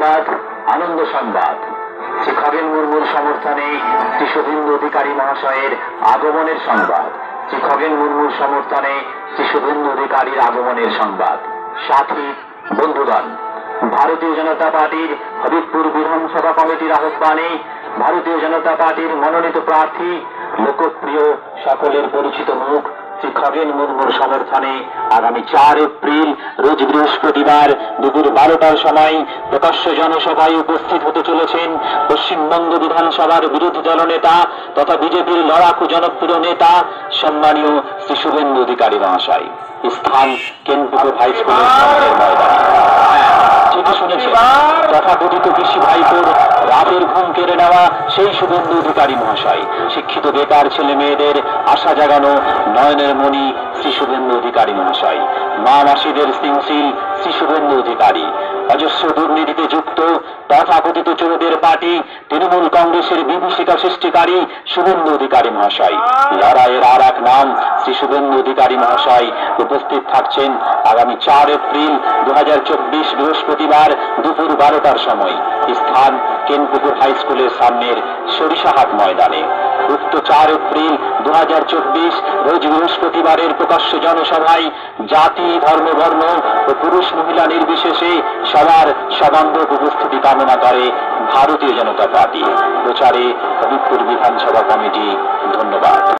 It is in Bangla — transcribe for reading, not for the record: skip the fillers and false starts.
সংবাদ, আনন্দ সংবাদ। শ্রী খগেন মুর্মুর সমর্থনে শ্রী শুভেন্দু অধিকারী মহাশয়ের আগমনের সংবাদ। শ্রী খগেন মুর্মুর সমর্থনে শ্রী শুভেন্দু অধিকারীর আগমনের সংবাদ। সাথী বন্ধুগণ, ভারতীয় জনতা পার্টির হবিবপুর বিধানসভা কমিটির আহ্বানে ভারতীয় জনতা পার্টির মনোনীত প্রার্থী, লোকপ্রিয় সকলের পরিচিত মুখ শ্রী খগেন মুর্মুর সমর্থনে আগামী 4 এপ্রিল রোজ বৃহস্পতিবার দুপুর 12টার সময় প্রকাশ্য জনসভায় উপস্থিত হতে চলেছেন পশ্চিমবঙ্গ বিধানসভার বিরোধী দলনেতা তথা বিজেপির লড়াকু জনপ্রিয় নেতা সম্মানীয় শ্রী শুভেন্দু অধিকারী মহাশয়। স্থান কেনপুকুর হাই স্কুলের সামনের ময়দানে। ঠিকই শুনেছেন, তথাকথিত কৃষি ভাইপোর রাতের ঘুম কেড়ে নেওয়া সেই শুভেন্দু অধিকারী মহাশয়, শিক্ষিত বেকার ছেলে মেয়েদের আশা জাগানো নয়নের মণি শ্রী শুভেন্দু অধিকারী মহাশয়, মা মাসিদের সিংশিল শ্রী শুভেন্দু অধিকারী, অজস্র দুর্নীতিতে যুক্ত তথাকথিত চোরদের পার্টি তৃণমূল কংগ্রেসের বিভীষিকা সৃষ্টিকারী শুভেন্দু অধিকারী মহাশয়। লড়াইয়ের আর এক নাম শ্রী শুভেন্দু অধিকারী মহাশয় উপস্থিত থাকছেন আগামী 4 এপ্রিল 2024 বৃহস্পতিবার দুপুর 12টার সময়। স্থান কেনপুকুর হাই স্কুলের সামনের সরিষাহাট ময়দানে। উক্ত 4 এপ্রিল 2024 রোজ বৃহস্পতিবারের প্রকাশ্য জনসভায় জাতি, ধর্ম, বর্ণ ও পুরুষ মহিলা নির্বিশেষে সবার সবান্ধব উপস্থিতি কামনা করে ভারতীয় জনতা পার্টি। প্রচারে হবিবপুর বিধানসভা কমিটি। ধন্যবাদ।